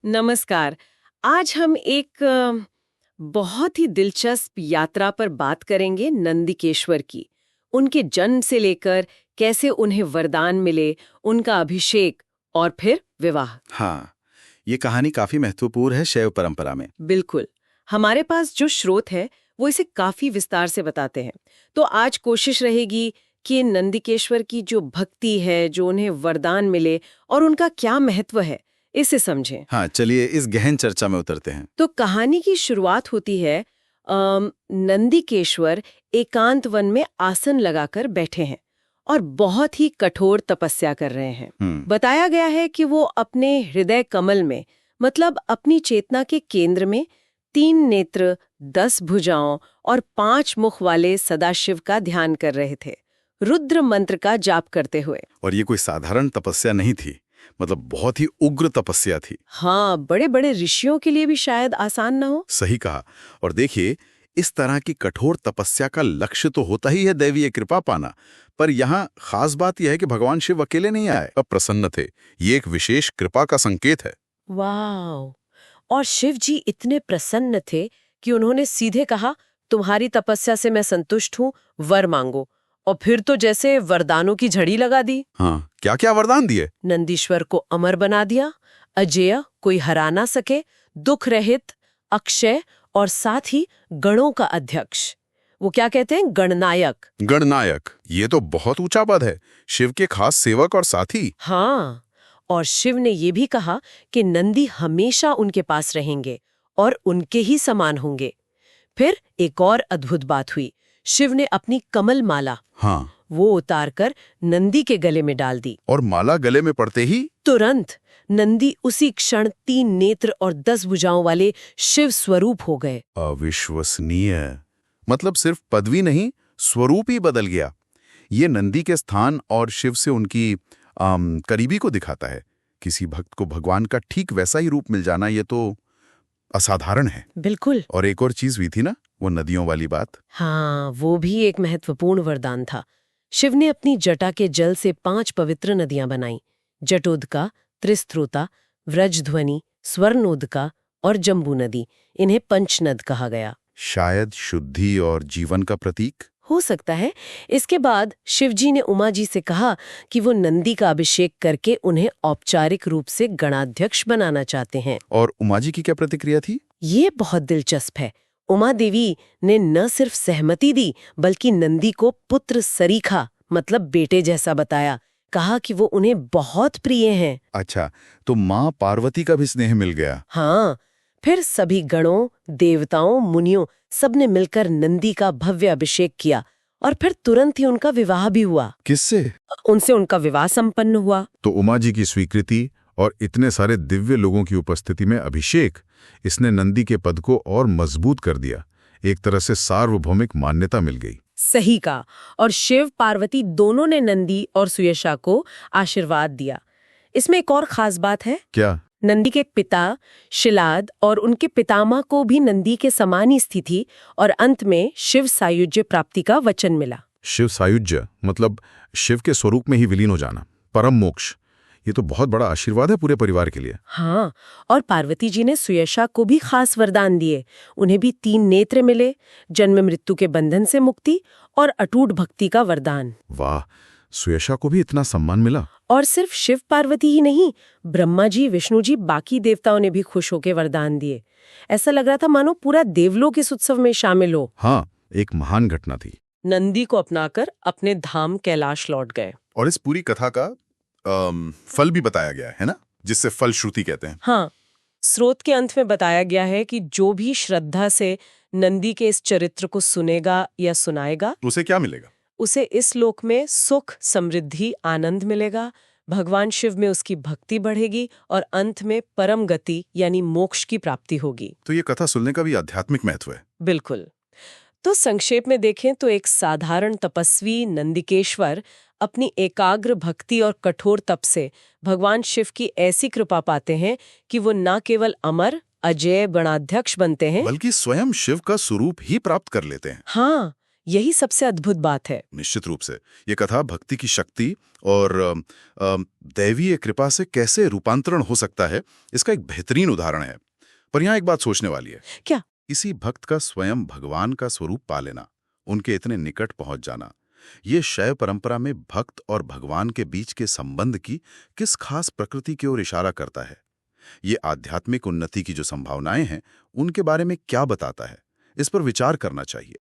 नमस्कार। आज हम एक बहुत ही दिलचस्प यात्रा पर बात करेंगे नंदिकेश्वर की। उनके जन्म से लेकर कैसे उन्हें वरदान मिले, उनका अभिषेक और फिर विवाह। हाँ, ये कहानी काफी महत्वपूर्ण है शैव परंपरा में। बिल्कुल। हमारे पास जो स्रोत है वो इसे काफी विस्तार से बताते हैं। तो आज कोशिश रहेगी कि नंदिकेश्वर की जो भक्ति है, जो उन्हें वरदान मिले और उनका क्या महत्व है, इसे समझें। हाँ, चलिए इस गहन चर्चा में उतरते हैं। तो कहानी की शुरुआत होती है नंदिकेश्वर एकांत वन में आसन लगाकर बैठे हैं और बहुत ही कठोर तपस्या कर रहे हैं। बताया गया है कि वो अपने हृदय कमल में, मतलब अपनी चेतना के केंद्र में 3 नेत्र, 10 भुजाओं और 5 मुख वाले सदाशिव का ध्यान कर रहे थे, रुद्र मंत्र का जाप करते हुए। और ये कोई साधारण तपस्या नहीं थी, मतलब बहुत ही उग्र तपस्या थी। हाँ, बड़े बड़े ऋषियों के लिए भी शायद आसान न हो। सही कहा। और देखिए, इस तरह की कठोर तपस्या का लक्ष्य तो होता ही है दैवीय कृपा पाना, पर यहाँ खास बात यह है कि भगवान शिव अकेले नहीं आए, अब प्रसन्न थे। ये एक विशेष कृपा का संकेत है। वाह! और शिव जी इतने प्रसन्न थे कि उन्होंने सीधे कहा, तुम्हारी तपस्या से मैं संतुष्ट हूँ, वर मांगो। और फिर तो जैसे वरदानों की झड़ी लगा दी। हाँ, क्या क्या वरदान दिए? नंदीश्वर को अमर बना दिया, अजेय, कोई हरा ना सके, दुख रहित, अक्षय और साथ ही गणों का अध्यक्ष। वो क्या कहते हैं, गणनायक। गणनायक, ये तो बहुत ऊंचा पद है। शिव के खास सेवक और साथी। हाँ, और शिव ने ये भी कहा कि नंदी हमेशा उनके पास रहेंगे और उनके ही समान होंगे। फिर एक और अद्भुत बात हुई। शिव ने अपनी कमल माला, हाँ, वो उतारकर नंदी के गले में डाल दी और माला गले में पड़ते ही तुरंत नंदी उसी क्षण 3 नेत्र और 10 भुजाओं वाले शिव स्वरूप हो गए। अविश्वसनीय। मतलब सिर्फ पदवी नहीं, स्वरूप ही बदल गया। ये नंदी के स्थान और शिव से उनकी करीबी को दिखाता है। किसी भक्त को भगवान का ठीक वैसा ही रूप मिल जाना, ये तो असाधारण है। बिल्कुल। और एक और चीज हुई थी ना, वो नदियों वाली बात। हाँ, वो भी एक महत्वपूर्ण वरदान था। शिव ने अपनी जटा के जल से 5 पवित्र नदियां बनाई, जटोदका, त्रिस्त्रोता, व्रजध्वनि, स्वर्णोदका और जम्बू नदी। इन्हें पंचनद कहा गया। शायद शुद्धि और जीवन का प्रतीक हो सकता है। इसके बाद शिवजी ने उमा जी से कहा कि वो नंदी का अभिषेक करके उन्हें औपचारिक रूप से गणाध्यक्ष बनाना चाहते हैं। और उमा जी की क्या प्रतिक्रिया थी? ये बहुत दिलचस्प है। उमा देवी ने न सिर्फ सहमति दी, बल्कि नंदी को पुत्र सरीखा, मतलब बेटे जैसा बताया। कहा कि वो उन्हें बहुत प्रिय हैं। अच्छा, तो माँ पार्वती का भी स्नेह मिल गया। हाँ, फिर सभी गणों, देवताओं, मुनियों सबने मिलकर नंदी का भव्य अभिषेक किया और फिर तुरंत ही उनका विवाह भी हुआ। किससे? उनसे उनका विवाह संपन्न हुआ। तो उमा जी की स्वीकृति और इतने सारे दिव्य लोगों की उपस्थिति में अभिषेक, इसने नंदी के पद को और मजबूत कर दिया। एक तरह से सार्वभौमिक मान्यता मिल गई। सही कहा। और शिव पार्वती दोनों ने नंदी और सुयशा को आशीर्वाद दिया। इसमें एक और खास बात है। क्या? नंदी के पिता शिलाद और उनके पितामह को भी नंदी के समान ही स्थिति और अंत में शिव सायुज्य प्राप्ति का वचन मिला। शिव सायुज्य मतलब शिव के स्वरूप में ही विलीन हो जाना, परम मोक्ष। ये तो बहुत बड़ा आशीर्वाद है पूरे परिवार के लिए। हाँ, और पार्वती जी ने सुयशा को भी खास वरदान दिए। उन्हें भी 3 नेत्र मिले, जन्म मृत्यु के बंधन से मुक्ति और अटूट भक्ति का वरदान। वाह, सुयशा को भी इतना सम्मान मिला। और सिर्फ शिव पार्वती ही नहीं, ब्रह्मा जी, विष्णु जी, बाकी देवताओं ने भी खुश होकर वरदान दिए। ऐसा लग रहा था मानो पूरा देवलोक इस उत्सव में शामिल हो। हाँ, एक महान घटना थी। नंदी को अपनाकर अपने धाम कैलाश लौट गए। और इस पूरी कथा का फल भी बताया गया है ना, जिससे फल श्रुति कहते हैं। हाँ, स्रोत के अंत में बताया गया है कि जो भी श्रद्धा से नंदी के इस चरित्र को सुनेगा या सुनाएगा, उसे क्या मिलेगा? उसे इस लोक में सुख, समृद्धि, आनंद मिलेगा, भगवान शिव में उसकी भक्ति बढ़ेगी और अंत में परम गति यानी मोक्ष की प्राप्ति होगी। तो ये कथा सुनने का भी आध्यात्मिक महत्व है। बिल्कुल। तो संक्षेप में देखें तो एक साधारण तपस्वी नंदिकेश्वर अपनी एकाग्र भक्ति और कठोर तप से भगवान शिव की ऐसी कृपा पाते हैं कि वो न केवल अमर, अजेय गणाध्यक्ष बनते हैं, बल्कि स्वयं शिव का स्वरूप ही प्राप्त कर लेते हैं। हाँ, यही सबसे अद्भुत बात है। निश्चित रूप से ये कथा भक्ति की शक्ति और दैवीय कृपा से कैसे रूपांतरण हो सकता है, इसका एक बेहतरीन उदाहरण है। पर यहाँ एक बात सोचने वाली है। क्या? किसी भक्त का स्वयं भगवान का स्वरूप पा लेना, उनके इतने निकट पहुंच जाना, ये शैव परंपरा में भक्त और भगवान के बीच के संबंध की किस खास प्रकृति की ओर इशारा करता है? ये आध्यात्मिक उन्नति की जो संभावनाएं हैं, उनके बारे में क्या बताता है? इस पर विचार करना चाहिए।